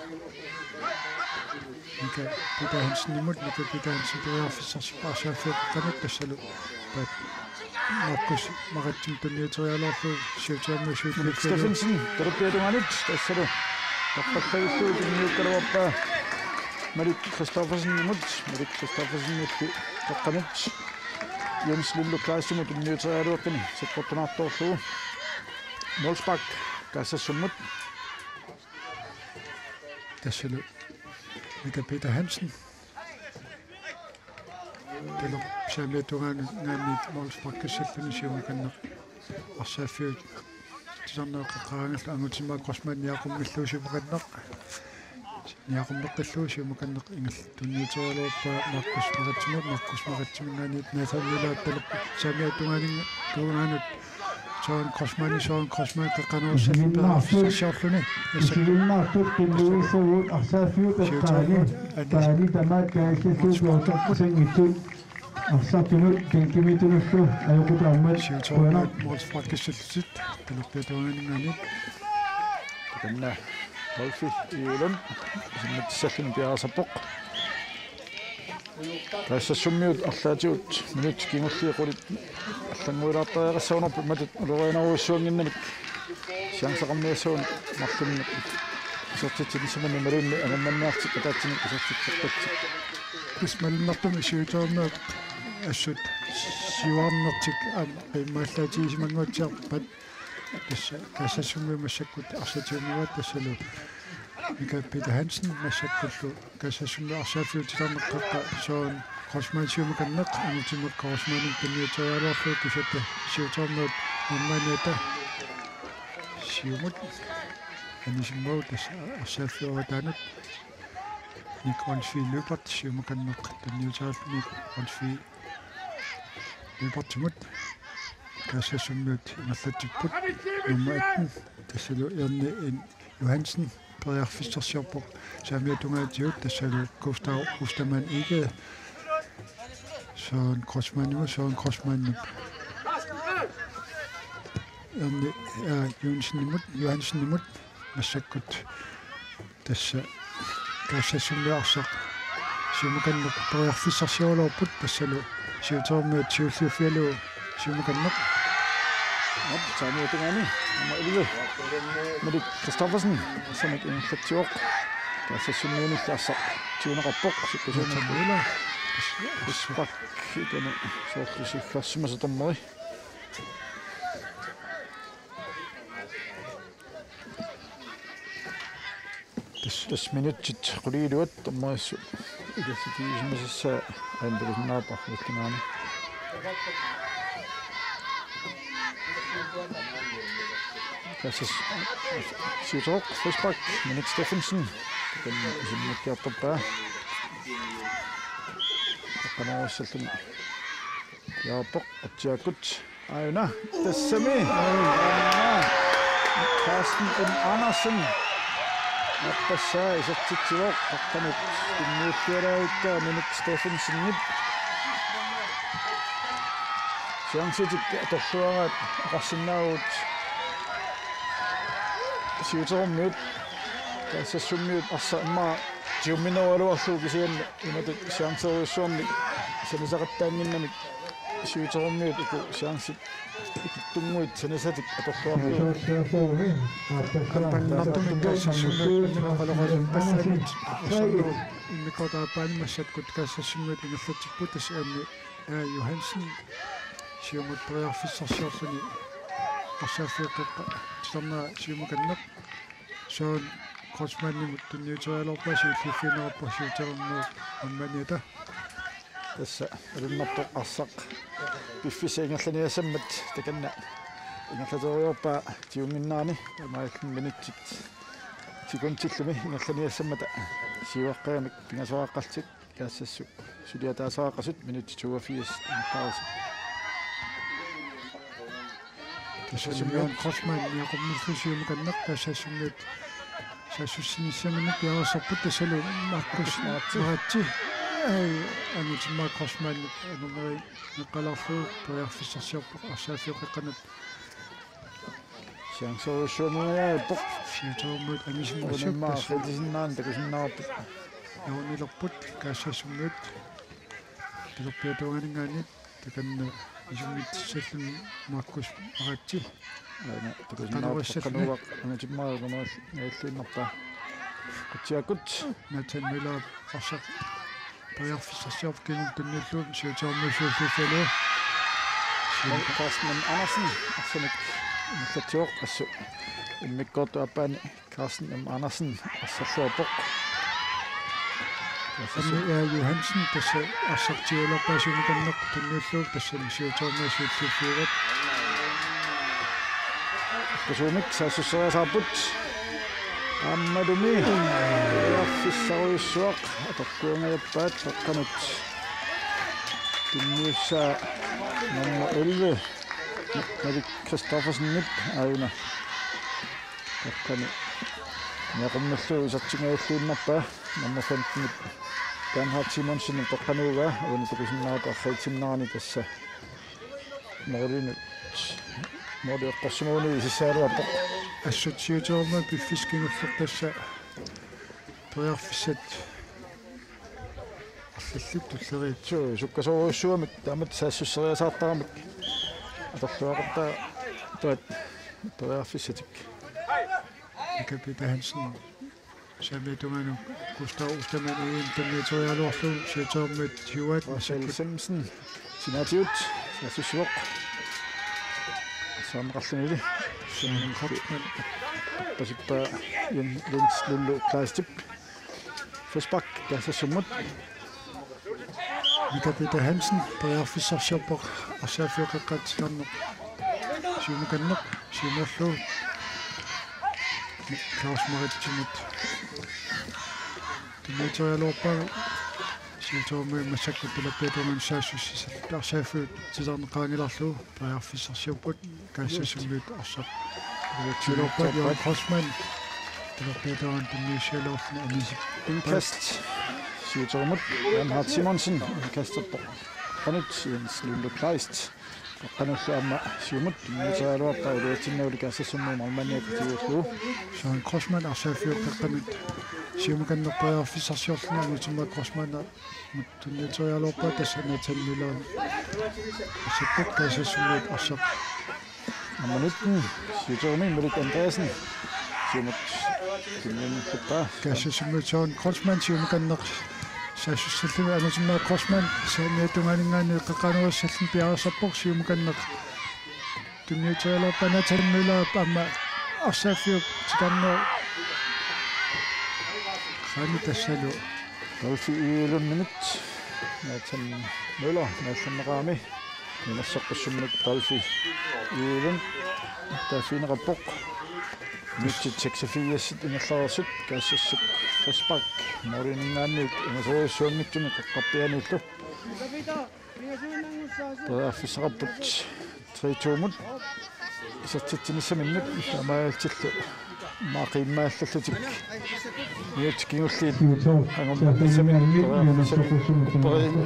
ника Peter Hansen nimut nика Peter Hansen приарфиссарсипаасааффиат канат тассалу пат Markus Marittim tunniuterialorlu siutaammu suutlu Steffensen teruppiatunganut tassalo tappakkavillu tunniukkaluarpa Marit Christoffersen nimut Marit Christoffersen nippi taqqanut Jens Lillu Klaasimu tunniuterialuarpani sapportunartorlu Molsbak kassassumut tassalu nика Peter Hansen Telo saamiatungaani Molsbak-kassalluni siumakanneq arsaaffiut tisarneeqqaqaangallu angutimaa Grossman niaqummalluusimuqanneq niaqummeqqalluu siumakanneq ingal tunniuterialuarpa Markus Marittimingaaniit Nathan Miller talep saamiatungaani tuungaanut Soren Grossman qaqqanuussalluni Siumaartut Luisavut arsaaffiut qaali tamaat kaassassuutuartusangittuut арсартунут кинкимитуллу аюкутааммат siutaammu Molsbak-kassallutsit taluppiatuanganingaanit Kanna Wolfi iulun simmatsallun piarsappoq Kassasummiut arlaatiut minut kingulliiqulit аллангуилаартариақассаунерпу матут улоринаруссуангиннамик сиансақарниассуун мартунни сертитсимани малуунни агамманнаартик атаатсини сертитсертатсик кисмалиннартуми siutaammu ассут сиваарнертик qimmaallаатигисимангуатсиарпат тасса кассассумми массаккут арсатиумиват тассалу ника Peter Hansen массаккуллу кассассумми арсааффиутиларнеққаққа соон Grossman-siumakannеқ анутимак Grossman-ин танниутериалуарлуу кисатта siutaammuut иммааниата siumut анисиммау тасса арсааффиуратаанут ник Onsfield løbert siumakannеқ танниутериаллуник Onsfield løbertimut kassasummiut imallatipпут nummer 18 tassalu Erni Johansen priarfissarsiarpoq saamiatungaatiut tassalu Gustav Ostermann ikke Søren Grossman Erni Johansen nimut massakkut tassa kassasummiarsaq siumakanneq priarfissarsiorluarput tassalu siutaammuut siulluuffialu siumakanneq saamiatungaani nummer 11 Marit Christoffersen samik inglatiuoq kassasummiunillaarsa tiuneqarpoq sikkusuunnerluila Wolfsbak ikana soorlusillaarsimasa tormeri tas minutsit quliiluat tormerissu ilassitigisimmasassa aandalusnaapa uttinaani Kassas siutoq Wolfsbak Marit Steffensen kan isimmakkiartorpaa qaqqanuassallun yaappoq atsiakkut ayuna tassami Carsten Andersen Appassaa isartitsivoq qaqqanut innuussialaavittaa Marit Steffensennip siangsitik torluaraat aqarsinnaagut siutormiut kassasummiut arsa imma tiumminerualuarluu kisianna imatut siangseruussuarni sanisaqattaanginnamik siutormiut uku siangsit ikittunguit sanisatik atorluarluu Pannartumi kassasummiut qaloralummallanit immikotaappaani massakkut kassasummiut ingerlatipпут тас Erni Johansen siumut priarfissarsiorluni арсааффиаққаққа тисарнаа сиумаканнеқ Sean Kotsmanni tunniuterialorpasi ullifinerappassiuterunnuuq ammaniata tässä rinnattu assaq piffisi ingallaniassammat takanna ingallatoriorpaa tiunginnaani maallminitsit tikuntillumi ingallaniassammata siuaqqaamik pingasoaqqaltit kaassassu suliataasaaqasut minutti 82 inqaarisi Sean Kotsmanni aqummillusium kannaqtassassunnut sassussinissaminik yaarsorput tassalu markus maratsi ai anutimma Kotsmanni anumeri neqalarfu toyarfissarsiorpoq arsaafioqeqqanut siangsoruussuumuyaappoq siutormut unimmaa amisimmassup fetisinnaani takusinnaarput yaunilerput kaassassunnut pilorpiatuangaangaanit takanna isummitsallun markus maratsi aina takusinnaarpoq anatimmaarungaas nailliinnerpaa qutiakut Nathan Miller arsaq toyarfissarsiorp kinuntunniulluum siutormusuulluffalu Carsten Andersen assanik innerlatiuq assu immikkortu appaani Carsten Andersen assarluarpoq Anni Johansen tassa arsartiulerpaasumikanneq tunniulluuk tassani siutormusuulluffiurat Kasumik sassussoriasaarput ammadumi yaffissaruissuaq atorkuungajappaat saqqanut tunniussaa nummer 11 Erik Kristoffersen nip auna taqqani meqummallu isartingaulluunnerpaa nummer 15 Bernhard Simonsen taqqanuuga uunitukusinnaat arreitinnaani tassa morinut modiortorsimuuni isissaaluarpoq assutiutorma piffiskingulleq tassa toyarfissat арлаллут туллериит суккасоруйссуамик таамат саассуссериасаартарамик аторлуақарта таат тояарфиссатик Kapita Hansen самитунгану Gustav Ostermann уин танниториалуарлу сиутормит Хьюат Marcel Simsen sinatiut saassуссуоқ самқарлунили Kotsmann пасиппа Jens Lullu Klaastip Fesbak кассассуммут Kapita Hansen toyarfissarsiorpoq арсаафиоқеққатсиарнеқ сиумуканнеқ сиумерлу Klaus Marittimut tunniuterialorpaa siutormu massakku pilappiatorman saassussisat arsaaffuut tilerneqaangilarlu toyarfissarsiorput kaassasummiut arsaq tilorpaat Johan Kotsmann pilappiatoran tunniussialorluna amisik Indkast siutormut Bernhard Simonsen inkasтерpoq qanut Jens Lullu Kleist qanulluamma siumut tunniuterialuarpaa uluatsinnauli kaassasummuum armaniakutiuullu Johan Kotsmann arsaaffiuqqeqqamit siumukannertoyarfissarsiorluna amitimma Kotsmann tunniuterialorpaa tassanatan milaan assakkat kaassasummuut arsaq Nummer 19 siutormi Melik Andreasen siumut tunniunnulluppaa kaassasummuut Johan Kotsmann siumukanneq сассуссаллуми аматиммаа Kotsmann саамиатунгаанингаани эққаққануассаллун пиарасарпоқ сиумуканнеқ тунниутериалорпаа Nathan Miller амма арсааффиуп тикарноо хани тассалу Rolfi Ylunminut Nathan Møller naallanneqaami inassaqqussumnik Rolfi Ylun taafiineqarpoq 1986 ingerlaersut kaassassup Fesbak morinningaanniuk ingasoruissuanngitsuми qaqqarpianullu toyarfissaqarput 3-2-mut isartitsinissaminnut amaaltillu maaqiimmaallallutik niutikingulliit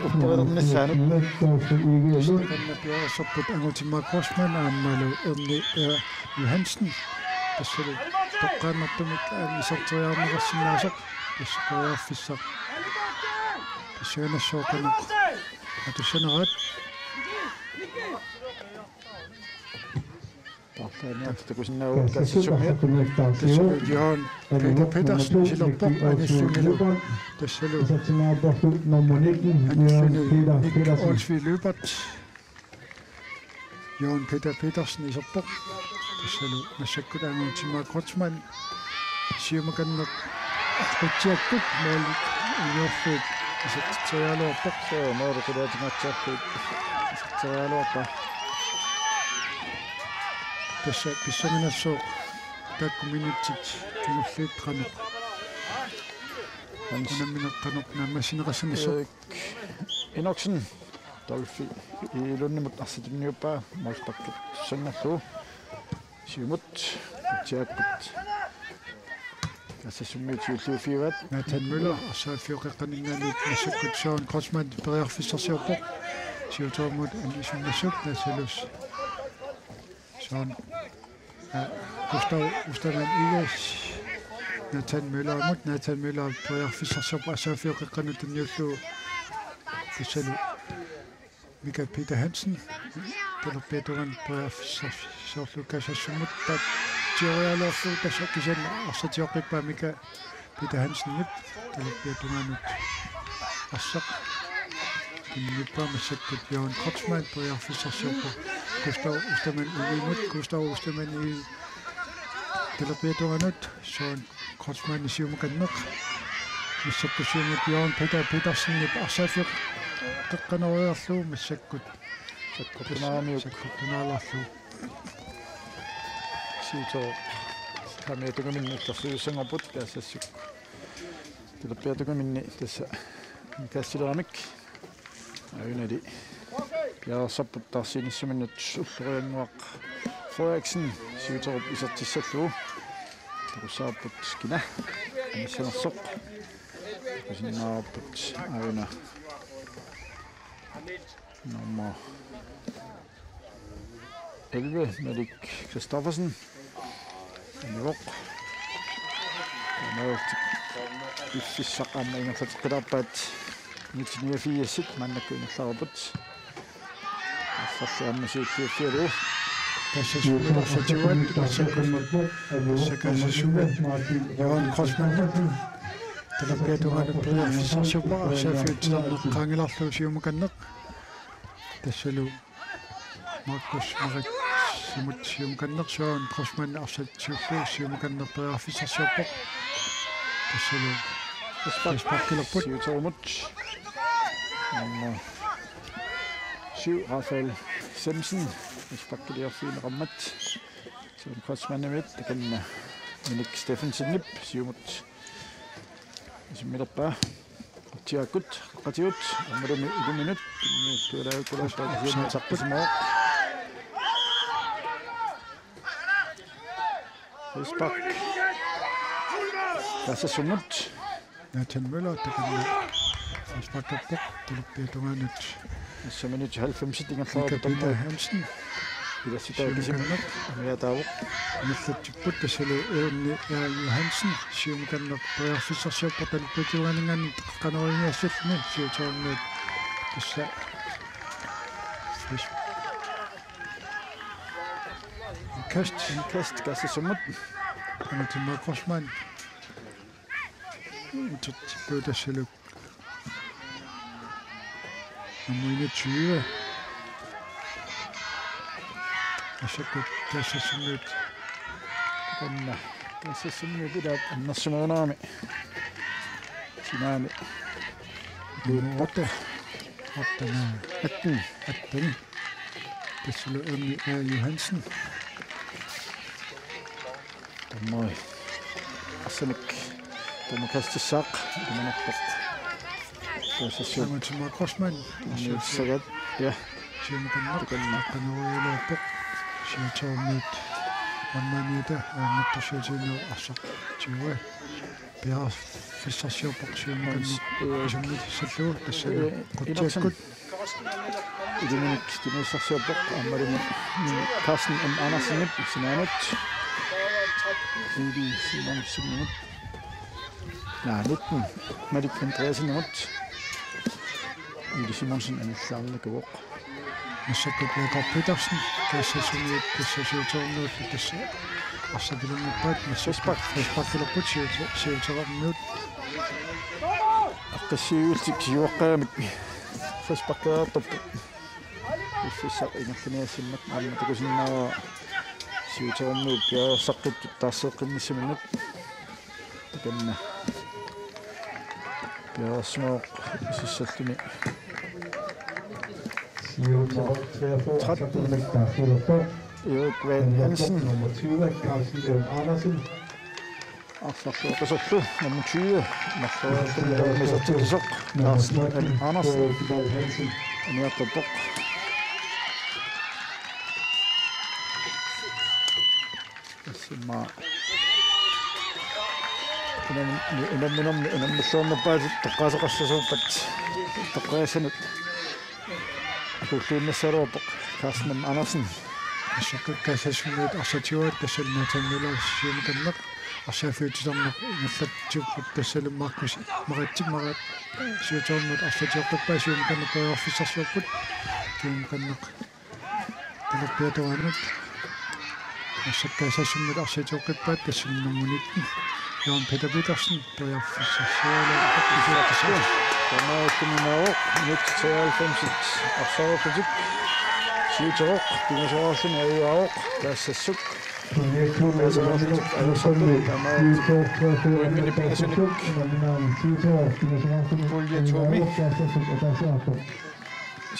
upperilernissaanut kannapiarasarput angutimma Kotsmann aammalu erni Johansen тассалу тоққааннартумик аамисартериарнеқарсинаасақ тассаториарфиссақ тассаганассооканеқ атуссанерат Taarlaaniat takusinnaavut kaassasummiat тассалу Johan Peter Petersen силерпоқ аниллунгилу тассалу Isartingaarporlu nummer 19 Nik Olsvig Løbert Johan Peter Petersen isерпоқ тассалу нассаккут аангуутимаа Kotsmann сиумаканнеқ артиаккут моли иниорфуут исаттиалуарпақ соо моору кулаатингатсаарпут исаттиалуарпа тасса писсаминассоо таккуминутсит кинуллииттранеқ аннаминеққанеқ наммасинеқассанissоо иноксен толфи илуннимут арситинниуппаа малпаккут саннарлу сиумут тиаккут ассасуммиутиуллуфиват Nathan Møller арсааффиоқеққанингаанит массаккут Sean Crossman периарфиссарсиорпоқ сиутоормут анисуммассук насалус Sean Gustav Igers Nathan Møller периарфиссарсиорпо ассааффиоқеққанут анниуллу кисалу Mika Peter Hansen Peter периарфиссарсиорлу касассуммут тат Тиориалофу тасаккисен арсатиоққиппаа Mika Peter Hansen нит талаппиатунгаанут ассақ кинниппаа массаккут Bjørn Krotsmann периарфиссарсиорпо Gustav Ostermann и талаппиатунгаанут Sean Krotsmann сиумаканнеқ массаккусиумут Bjørn Petersen нит арсаафиоқ теққанориарлуу массаккут саккутунааларлуу сиутоо камиатугаминни тарсуусангапут таассассук тилаппиатугаминни тасса кассилерамик аюнали яасаппут тарсиниссуминнут уллериангуақ Frederiksen сиуторуп исертиссаллуу тарусааппут кина амиссанерсоқ кусиннаарпут аюна nummer 11 Malik Christoffersen York иссаққаама ингатсаққиларпаат 1984 маннаккуинерларпут ассарлааммасиутсиуффиалу тассасуарсатигуат сакасасуга Bjørn Krotsmann талаппиатунгаанут периарфиссарсиорпаа арсааффиутсиларнеққаангиларлуу сиумаканнеқ тассалу Markus Marik сиумаканнеқ Sean Crossman арсатсиуллуу сиумаканнеқ периарфиссарсиорпоқ тассалу спаккилерпут сиуторумут сиу Rafael Semsen спаккилиарфиинеқармат Sean Crossman-имит таканна Minik Steffensen-нип сиумут симмилерпаа тиакут qatiut амрами 1 минут туалаакулаасаа саққисмоо Спак тассассумут Nathan Møller таканна спаккаппоқ талаппиатунгаанут 1 минут 90 тингерлаа Peter Hansen иласситаакисимнат амиатаавоқ ниллатсиппут тассалу eerni Johansen сиумаканнеқ периарфиссарсиорпо талаппиатунгаанингаани теққанориниассаллни сиутоорнуут тасса каст кассассумут Anatema Crossman tuttippuu tassaluk amuina 20 asakut tassassunnut kanna tassassunnut annersumarunaami sinaami luutte attana attani tassalu erni Johansen Moi. Assanik. Tomakastissaaq imanarpart. Tassassuut. Anatema Crossman sagat ja. Siumukanneq siutoornuut annaaniuta aannattassiutiinnu arsaq tiuwa piarfissarsiorpoq siumukanneq isummit salluu tassalu quttiakkut Idinik tinuissarsiorpoq ammalumi Carsten M. Andersen sinaanut Idi Simon ja 19 Malik Andreasen Idi Simonsen anillarnikuoq Massakut Jakob Petersen kassassumiut tassasuutornuut tassa арсапилуннаппаат массаспаккилерпут сиутерарнуут аққассиуултик сиуаққаамик фаспаккаартарпу уффиссақ ингерлиниассиммат ааматакусиннаава сиутерарнуут пиарсаққуттут таарсеэққинниссиминнут kanna piarsmoq isissalluni Erik Van Hansen nummer 20 Carsten Lund Andersen Arsorluqasorlu nummer 20 marsorluqamisartikisoq Carsten Andersen Hansen aniartappoq asma unammullornerpaat toqqaasaqassasuuppat toqqaasanut akуллууннассалууппоq Carsten Andersen ашаккассасмуут арсатиуат тассалнаатангилаассиумаканнеқ арсаафиутисарнеқ ингерлатсиуппут тассалуммаркус маратсиммарат сиуторнут арсатиоққиппаасиумаканнеқ коёрфиссарсууппут тиумаканнеқ талаппиатуанут ашаккассасмуут арсатиоққиппаат тассалнэрмуник Jan Peter Petersen коёрфиссарсуалаа тамааккуминаа 1993 арсаарфитик сиутероқ пинасоорсин аюаоқ таассассук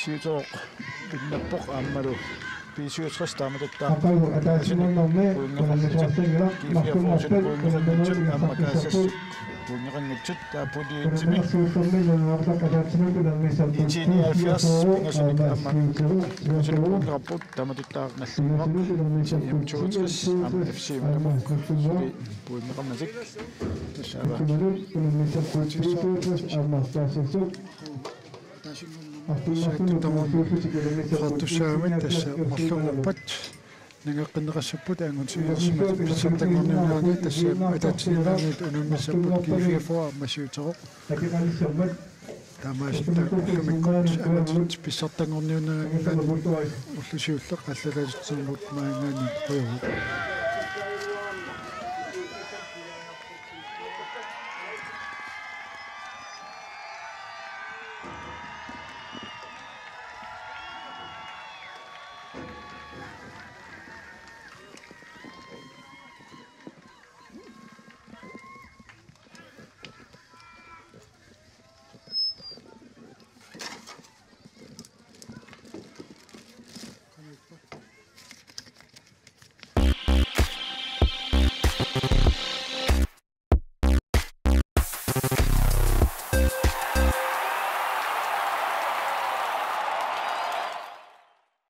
сиутероқ пиннаппоқ ааммалу P67 таамататтаа Bungeranngitsut taappuliitsimi Ingeniørfjers pingersunik amma pingersunikpunngerapput taamatuttaaqnallunnaq M62 am FC manamuk bungerammasik tassava Ратусаамит тасса марлунгуппат нагаққинеқассаппут аангутсиерсимат писсартангорниунаани тасса ататсиннаанит унуммассаппут кифиафуа массиутероқ тамаасита камиккот агатсит писсартангорниунаани уллусиуллеқ аллалаатсингут маангаани қойгу